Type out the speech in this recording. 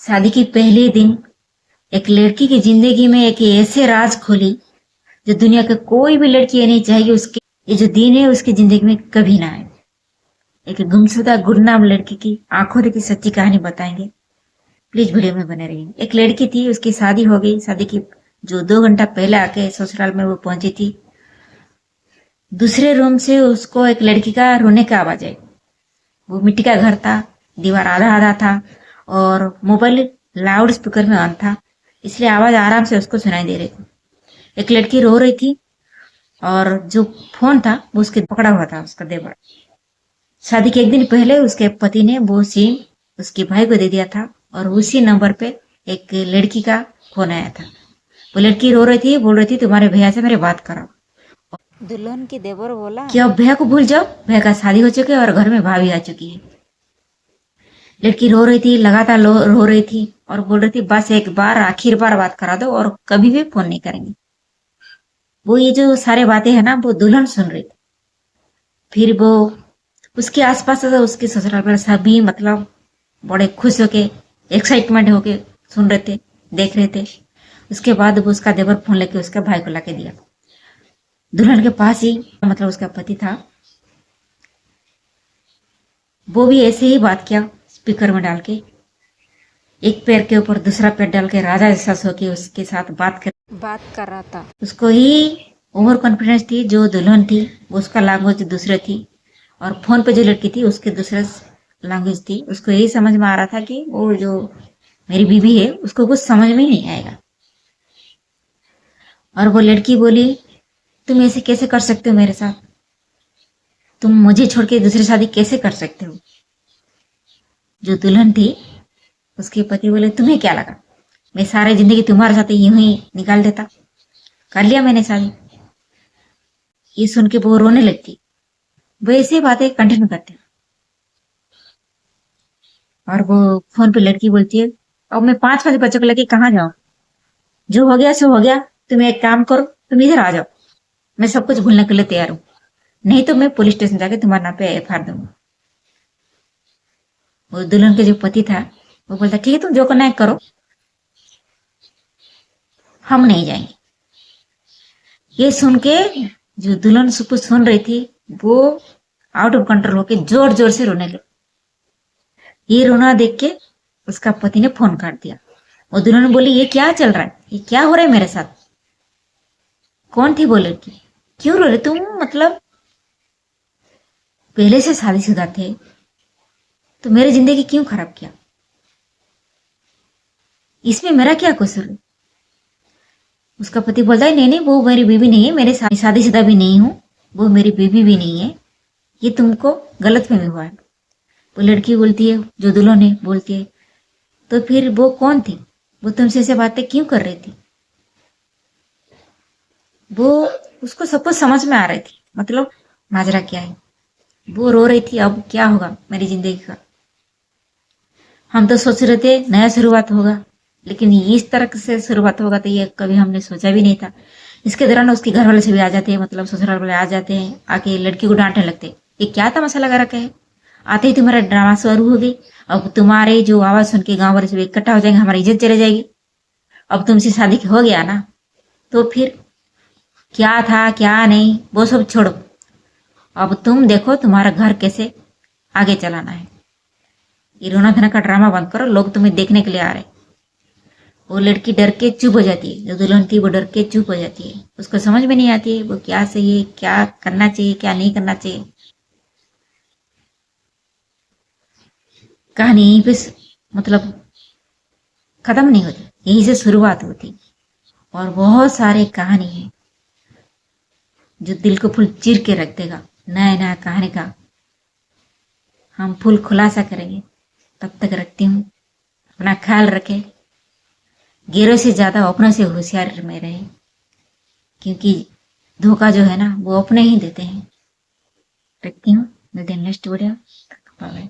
शादी के पहले दिन एक लड़की की जिंदगी में एक ऐसे राज खोली जो दुनिया का कोई भी लड़की ये नहीं चाहेगी उसके ये जो दिन है उसकी जिंदगी में कभी ना आए। एक गुमशुदा गुमनाम लड़की की आंखों देखी सच्ची कहानी बताएंगे। प्लीज वीडियो में बने रहिए। एक लड़की थी, उसकी शादी हो गई। शादी की जो 2 घंटा पहले आके ससुराल में वो पहुंची थी, दूसरे रूम से उसको एक लड़की का रोने का आवाज आई। वो मिट्टी का घर था, दीवार आधा आधा था और मोबाइल लाउड स्पीकर में ऑन था, इसलिए आवाज आराम से उसको सुनाई दे रही थी। एक लड़की रो रही थी और जो फोन था वो उसके पकड़ा हुआ था उसका देवर। शादी के एक दिन पहले उसके पति ने वो सिम उसके भाई को दे दिया था और उसी नंबर पे एक लड़की का फोन आया था। वो लड़की रो रही थी, बोल रही थी तुम्हारे भैया से मेरे बात कराओ। दुल्हन की देवर बोला कि अब भैया को भूल जाओ, भैया का शादी हो चुकी है और घर में भाभी आ चुकी है। लड़की रो रही थी, लगातार रो रही थी और बोल रही थी बस एक बार आखिर बार बात करा दो और कभी भी फोन नहीं करेंगे। वो ये जो सारे बातें है ना वो दुल्हन सुन रही थी। फिर वो उसके आसपास उसके ससुराल पर सभी मतलब बड़े खुश होके एक्साइटमेंट होके सुन रहे थे, देख रहे थे। उसके बाद वो उसका देवर फोन लेके उसके भाई को लाके दिया। दुल्हन के पास ही मतलब उसका पति था, वो भी ऐसे ही बात किया स्पीकर में डाल के, एक पैर के ऊपर दूसरा पैर डाल के राजा जैसा सो के उसके साथ बात कर रहा था। उसको ही ओवर कॉन्फिडेंस थी। जो दुल्हन थी वो उसका लैंग्वेज दूसरे थी और फोन पे जो लड़की थी उसके दूसरे लैंग्वेज थी। उसको यही समझ में आ रहा था कि वो जो मेरी बीवी है उसको कुछ समझ में ही नहीं आएगा। और वो लड़की बोली तुम ऐसे कैसे कर सकते हो मेरे साथ, तुम मुझे छोड़ के दूसरी शादी कैसे कर सकते हो। जो दुल्हन थी उसके पति बोले तुम्हें क्या लगा मैं सारी जिंदगी तुम्हारे साथ यूं ही निकाल देता, कर लिया मैंने शादी। ये सुन के वो रोने लगती। वो ऐसी बातें कंटिन्यू करते और वो फोन पे लड़की बोलती है अब मैं 5 बच्चों को लेके कहाँ जाऊं, जो हो गया सो हो गया, तुम एक काम करो तुम इधर आ जाओ, मैं सब कुछ भूलने के लिए तैयार हूँ, नहीं तो मैं पुलिस स्टेशन जाके तुम्हारे नाम पे एफआईआर दूंगा। वो दुल्हन के जो पति था वो बोलता ठीक है तुम जो करना है करो, हम नहीं जाएंगे। ये सुन के जो दुल्हन सब कुछ सुन रही थी वो आउट ऑफ कंट्रोल होके जोर जोर से रोने लगी। ये रोना देख के उसका पति ने फोन काट दिया। वो दुल्हन बोली ये क्या चल रहा है, ये क्या हो रहा है मेरे साथ। कौन थी वो लड़की, क्यों रो रहे तुम, मतलब पहले से शादीशुदा थे तो मेरी जिंदगी क्यों खराब किया, इसमें मेरा क्या कसूर है। उसका पति बोलता है नहीं नहीं वो मेरी बीवी नहीं है, मेरे शादीशुदा भी नहीं हूं, वो मेरी बीवी भी नहीं है, ये तुमको गलतफहमी हुआ है। वो लड़की बोलती है, जो दुल्हन है बोलती है तो फिर वो कौन थी, वो तुमसे ऐसे बातें क्यों कर रही थी। वो उसको सब कुछ समझ में आ रही थी, मतलब माजरा क्या है। वो रो रही थी अब क्या होगा मेरी जिंदगी का। हम तो सोच रहे थे नया शुरुआत होगा, लेकिन इस तरह से शुरुआत होगा तो ये कभी हमने सोचा भी नहीं था। इसके दौरान उसके घर वाले से भी आ जाते हैं, मतलब ससुराल वाले आ जाते हैं, आके लड़की को डांटने लगते हैं ये क्या तमाशा लगा रखा है, आते ही तुम्हारा ड्रामा शुरू हो गई, अब तुम्हारे जो आवाज सुन के गांव वाले सब इकट्ठा हो जाएंगे, हमारी इज्जत चले जाएगी, अब तुमसे शादी हो गया ना तो फिर क्या था क्या नहीं वो सब छोड़ो, अब तुम देखो तुम्हारा घर कैसे आगे चलाना है। ये रोना धना का ड्रामा बंद करो, लोग तुम्हें देखने के लिए आ रहे। वो लड़की डर के चुप हो जाती है, जो दुल्हन थी वो डर के चुप हो जाती है। उसको समझ में नहीं आती है वो क्या सही है, क्या करना चाहिए क्या नहीं करना चाहिए। कहानी यहीं पे मतलब खत्म नहीं होती, यहीं से शुरुआत होती। और बहुत सारे कहानी है जो दिल को फुल चीर के रख देगा। नया नया कहानी का हम फुल खुलासा करेंगे। तब तक रखती हूँ, अपना ख्याल रखें, गैरों से ज्यादा अपनों से होशियार में रहे, क्योंकि धोखा जो है ना वो अपने ही देते हैं। रखती हूँ, मिलते हैं नेक्स्ट वीडियो। बाय।